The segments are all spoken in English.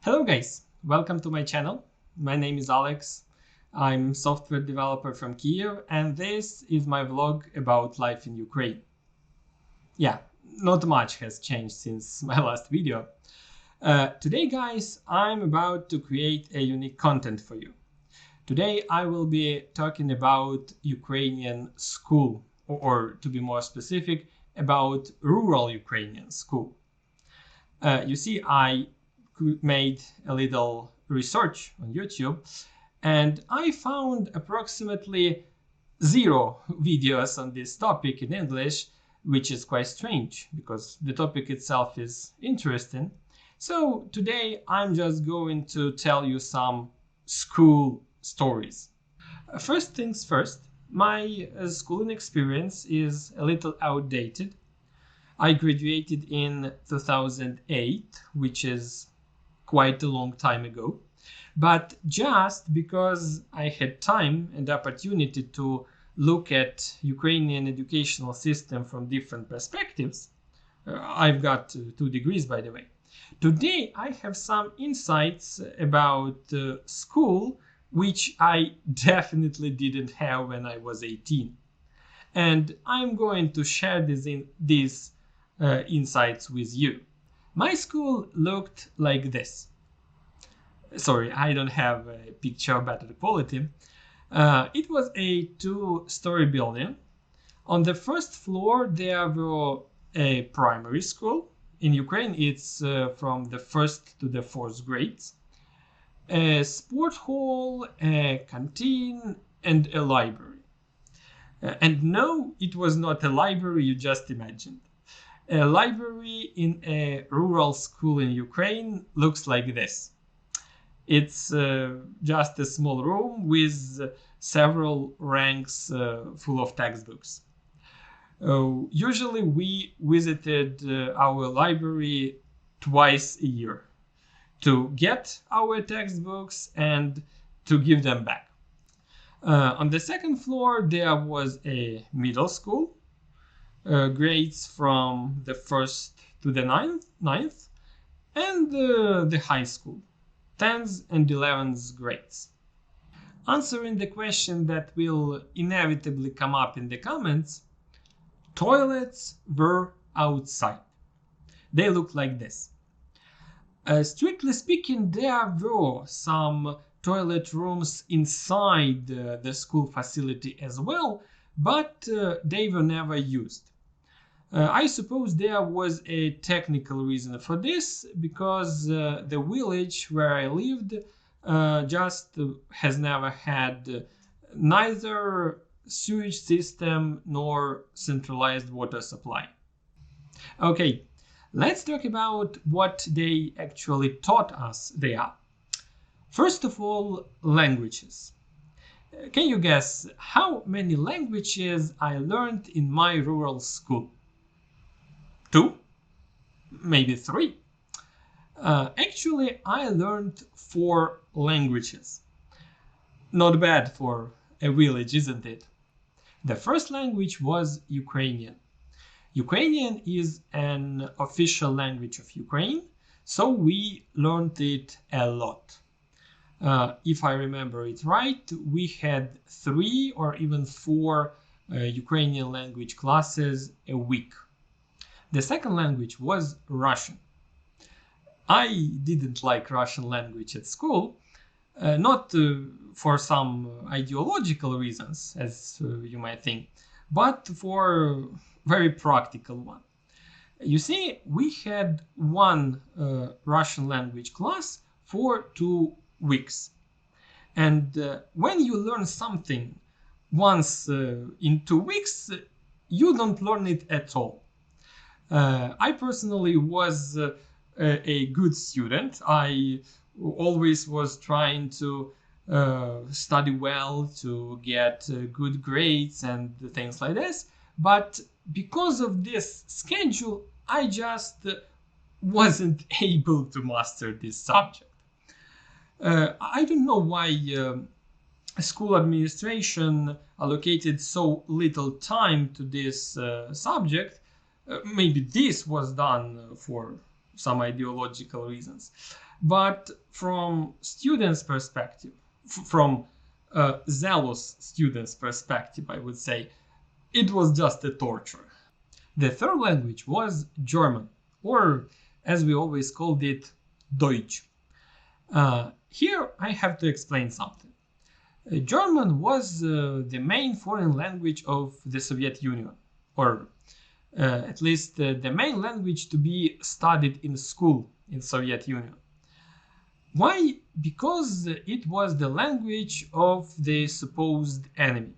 Hello guys, welcome to my channel. My name is Alex. I'm software developer from Kiev and this is my vlog about life in Ukraine. Yeah, not much has changed since my last video. Today guys, I'm about to create a unique content for you. Today I will be talking about Ukrainian school, or to be more specific, about rural Ukrainian school. You see, I made a little research on YouTube and I found approximately 0 videos on this topic in English, which is quite strange because the topic itself is interesting. So today I'm just going to tell you some school stories. First things first, my schooling experience is a little outdated. I graduated in 2008, which is quite a long time ago, but just because I had time and opportunity to look at Ukrainian educational system from different perspectives, I've got 2 degrees by the way. Today I have some insights about school which I definitely didn't have when I was 18. And I'm going to share these insights with you. My school looked like this. Sorry, I don't have a picture of better quality. It was a 2-story building. On the first floor, there were a primary school. In Ukraine, it's from the 1st to the 4th grades. A sport hall, a canteen, and a library. And no, it was not a library you just imagined. A library in a rural school in Ukraine looks like this. It's just a small room with several ranks full of textbooks. Usually we visited our library twice a year to get our textbooks and to give them back. On the second floor there was a middle school. Grades from the 1st to the 9th, and the high school, 10th and 11th grades. Answering the question that will inevitably come up in the comments, toilets were outside. They look like this. Strictly speaking, there were some toilet rooms inside the school facility as well, but they were never used. I suppose there was a technical reason for this, because the village where I lived just has never had neither sewage system nor centralized water supply. Okay, let's talk about what they actually taught us there. First of all, languages. Can you guess how many languages I learned in my rural school? 2? Maybe 3? Actually, I learned 4 languages. Not bad for a village, isn't it? The first language was Ukrainian. Ukrainian is an official language of Ukraine, so we learned it a lot. If I remember it right, we had 3 or even 4 Ukrainian language classes a week. The second language was Russian. I didn't like Russian language at school, not for some ideological reasons, as you might think, but for very practical one. You see, we had 1 Russian language class for 2 weeks. And when you learn something once in 2 weeks, you don't learn it at all. I personally was a good student. I always was trying to study well, to get good grades and things like this. But because of this schedule, I just wasn't able to master this subject. I don't know why school administration allocated so little time to this subject. Maybe this was done for some ideological reasons. But from students' perspective, from zealous students' perspective, I would say, it was just a torture. The third language was German, or as we always called it, Deutsch. Here I have to explain something. German was the main foreign language of the Soviet Union, or at least the main language to be studied in school in Soviet Union. Why? Because it was the language of the supposed enemy.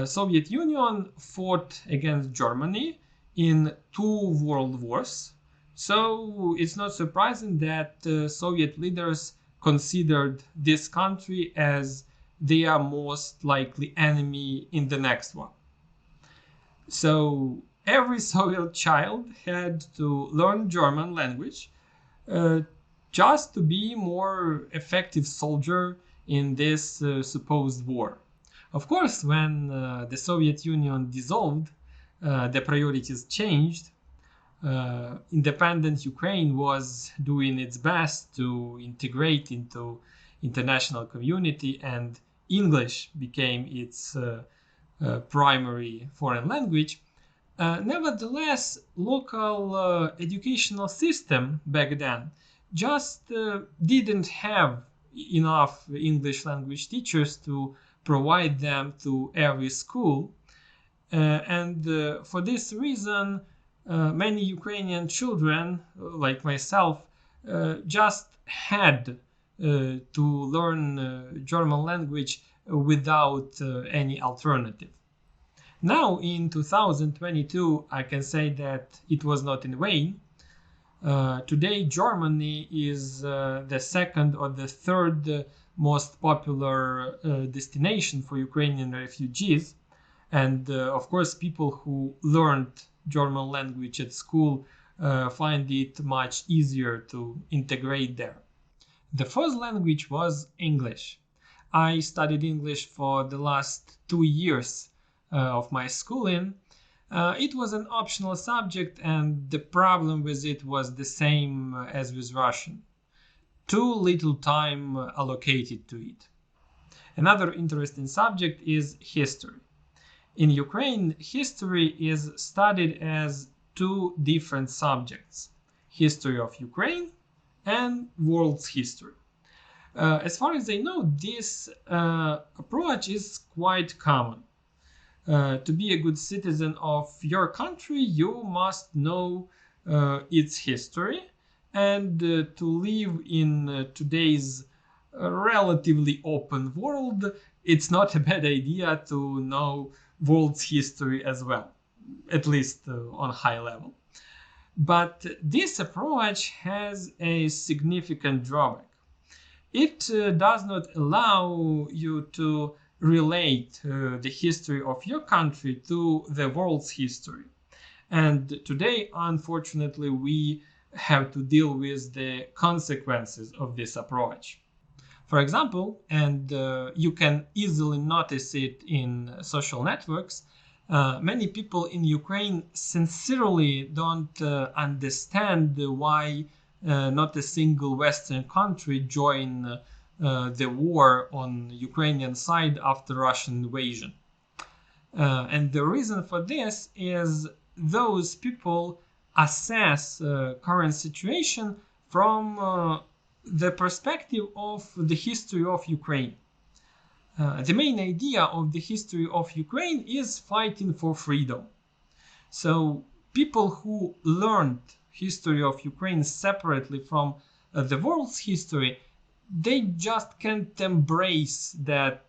Soviet Union fought against Germany in 2 world wars, so it's not surprising that Soviet leaders considered this country as their most likely enemy in the next one. So every Soviet child had to learn German language uh, just to be more effective soldier in this supposed war. Of course, when the Soviet Union dissolved, the priorities changed. Independent Ukraine was doing its best to integrate into international community, and English became its primary foreign language. Nevertheless, local educational system back then just didn't have enough English language teachers to provide them to every school. And for this reason, many Ukrainian children, like myself, just had to learn German language without any alternative. Now, in 2022, I can say that it was not in vain. Today, Germany is the second or the third most popular destination for Ukrainian refugees. And of course, people who learned German language at school find it much easier to integrate there. The first language was English. I studied English for the last 2 years of my schooling. It was an optional subject, and the problem with it was the same as with Russian. Too little time allocated to it. Another interesting subject is history. In Ukraine, history is studied as two different subjects: history of Ukraine and world's history. As far as I know, this approach is quite common. To be a good citizen of your country, you must know its history, and to live in today's relatively open world, it's not a bad idea to know world's history as well, at least on high level. But this approach has a significant drawback. It does not allow you to relate the history of your country to the world's history. And today, unfortunately, we have to deal with the consequences of this approach. For example, and you can easily notice it in social networks, many people in Ukraine sincerely don't understand why not a single Western country joined the war on Ukrainian side after Russian invasion. And the reason for this is those people assess current situation from the perspective of the history of Ukraine. The main idea of the history of Ukraine is fighting for freedom. So people who learned history of Ukraine separately from the world's history, they just can't embrace that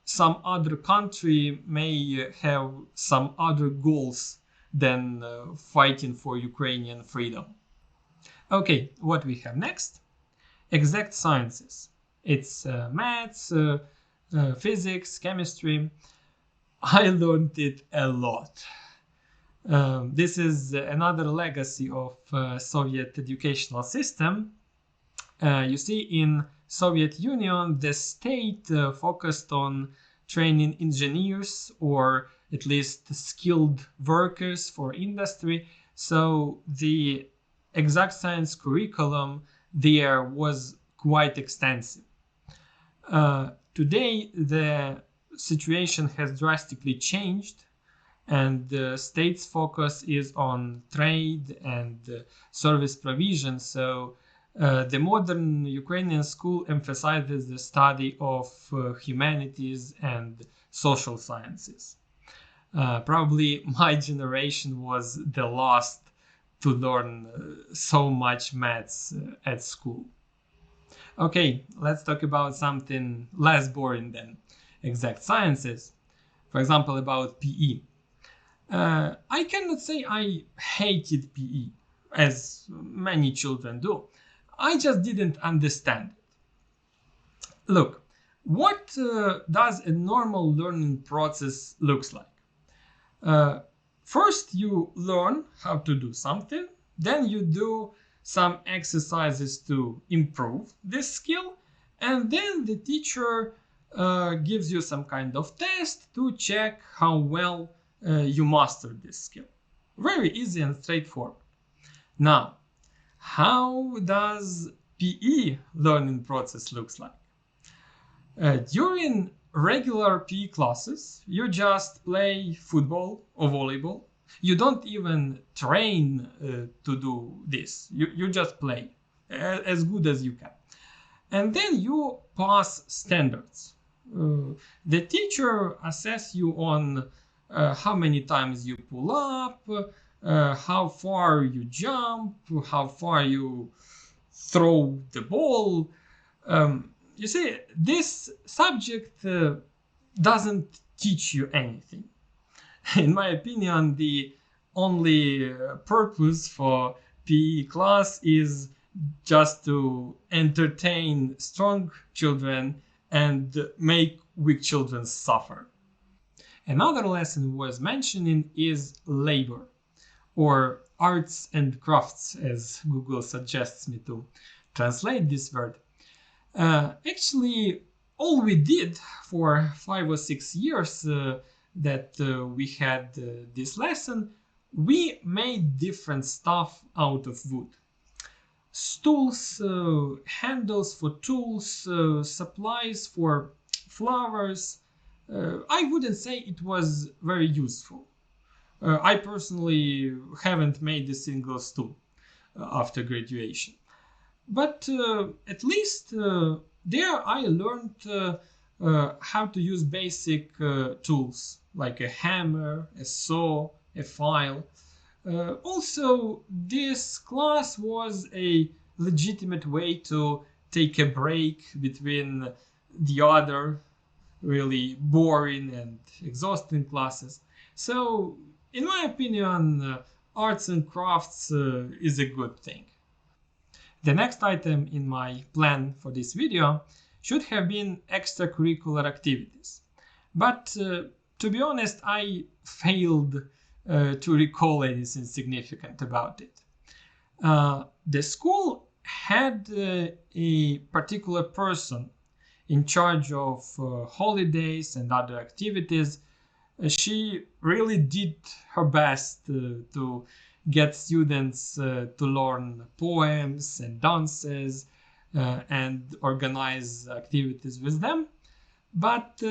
some other country may have some other goals than fighting for Ukrainian freedom. Okay, what we have next? Exact sciences. It's maths, physics, chemistry. I learned it a lot. This is another legacy of Soviet educational system. You see, in Soviet Union, the state focused on training engineers or at least skilled workers for industry. So the exact science curriculum there was quite extensive. Today, the situation has drastically changed, and the state's focus is on trade and service provision. So, the modern Ukrainian school emphasizes the study of humanities and social sciences. Probably my generation was the last to learn so much maths at school. Okay, let's talk about something less boring than exact sciences. For example, about PE. I cannot say I hated PE, as many children do. I just didn't understand it. Look, what does a normal learning process looks like? Uh, First, you learn how to do something, then you do some exercises to improve this skill, and then the teacher gives you some kind of test to check how well you mastered this skill. Very easy and straightforward. Now, how does PE learning process looks like? During regular PE classes, you just play football or volleyball. You don't even train to do this. You just play as good as you can. And then you pass standards. The teacher assess you on how many times you pull up, how far you jump, how far you throw the ball. You see, this subject doesn't teach you anything. In my opinion, the only purpose for PE class is just to entertain strong children and make weak children suffer. Another lesson worth mentioning is labor, or arts and crafts, as Google suggests me to translate this word. Actually, all we did for 5 or 6 years that we had this lesson, we made different stuff out of wood. Stools, handles for tools, supplies for flowers. I wouldn't say it was very useful. I personally haven't made a single stool after graduation. But at least there I learned how to use basic tools like a hammer, a saw, a file. Also, this class was a legitimate way to take a break between the other really boring and exhausting classes. So, in my opinion, arts and crafts is a good thing. The next item in my plan for this video should have been extracurricular activities. But to be honest, I failed to recall anything significant about it. The school had a particular person in charge of holidays and other activities. She really did her best to get students to learn poems and dances and organize activities with them. But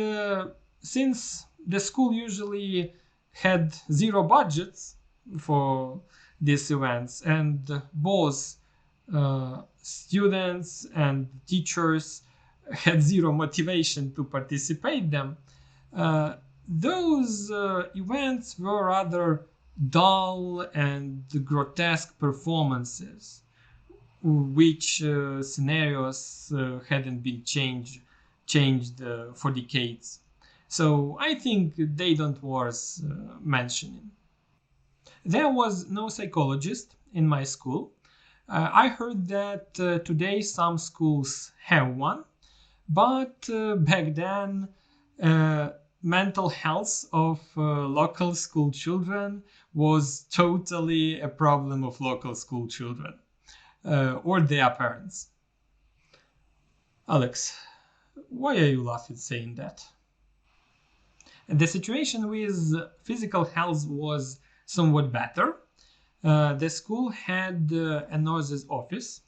since the school usually had zero budgets for these events, and both students and teachers had zero motivation to participate them, those events were rather dull and grotesque performances, which scenarios hadn't been changed for decades. So I think they don't worth mentioning. There was no psychologist in my school. I heard that today some schools have one, but back then mental health of local school children was totally a problem of local school children or their parents. Alex, why are you laughing saying that? The situation with physical health was somewhat better. The school had a nurse's office.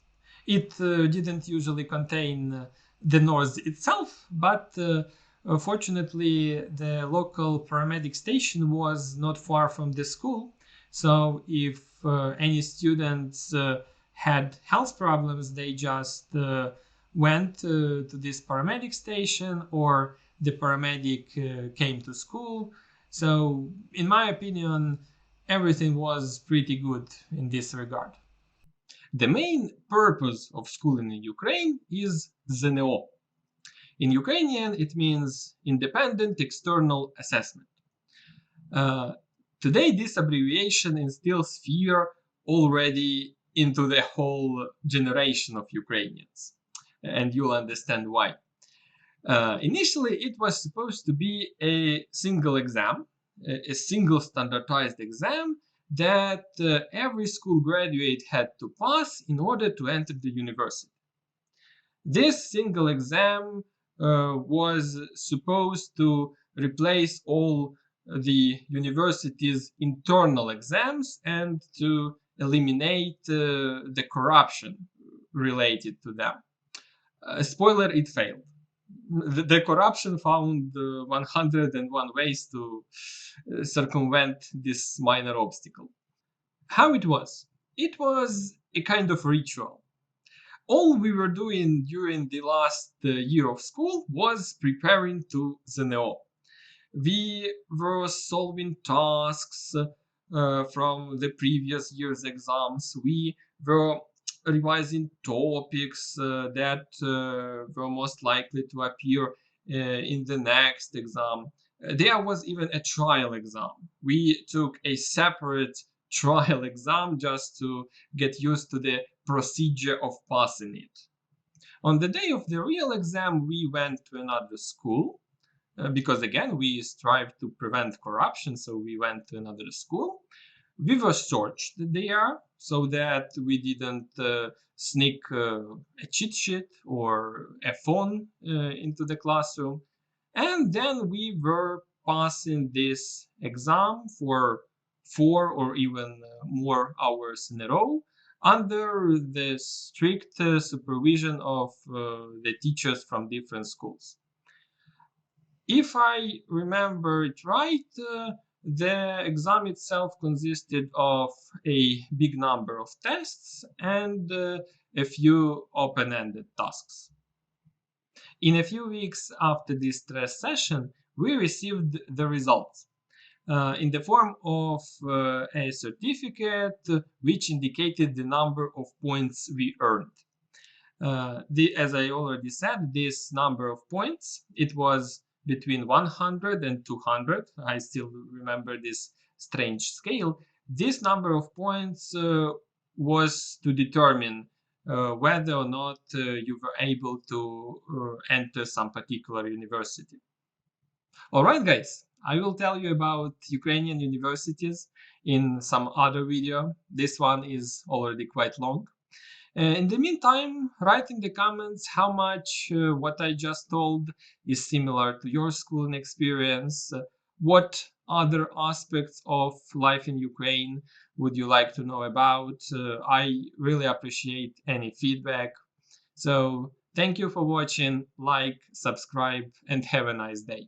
It didn't usually contain the north itself, but fortunately, the local paramedic station was not far from the school. So if any students had health problems, they just went to this paramedic station, or the paramedic came to school. So, in my opinion, everything was pretty good in this regard. The main purpose of schooling in Ukraine is ZNO. In Ukrainian, it means Independent External Assessment. Uh, Today, this abbreviation instills fear already into the whole generation of Ukrainians, and you'll understand why. Initially, it was supposed to be a single exam, a single standardized exam that every school graduate had to pass in order to enter the university. This single exam was supposed to replace all the university's internal exams and to eliminate the corruption related to them. Spoiler, it failed. The corruption found 101 ways to circumvent this minor obstacle. How it was? It was a kind of ritual. All we were doing during the last year of school was preparing to ZNO. We were solving tasks from the previous year's exams. We were revising topics that were most likely to appear in the next exam. There was even a trial exam. We took a separate trial exam just to get used to the procedure of passing it. On the day of the real exam, we went to another school because again we strive to prevent corruption, so we went to another school. We were searched there so that we didn't sneak a cheat sheet or a phone into the classroom. And then we were passing this exam for 4 or even more hours in a row under the strict supervision of the teachers from different schools. If I remember it right, the exam itself consisted of a big number of tests and a few open-ended tasks. In a few weeks after this stress session, we received the results in the form of a certificate which indicated the number of points we earned. As I already said, this number of points, it was between 100 and 200. I still remember this strange scale. This number of points was to determine whether or not you were able to enter some particular university. All right, guys, I will tell you about Ukrainian universities in some other video. This one is already quite long. In the meantime, write in the comments how much what I just told is similar to your schooling experience. What other aspects of life in Ukraine would you like to know about? I really appreciate any feedback. So, thank you for watching, like, subscribe, and have a nice day.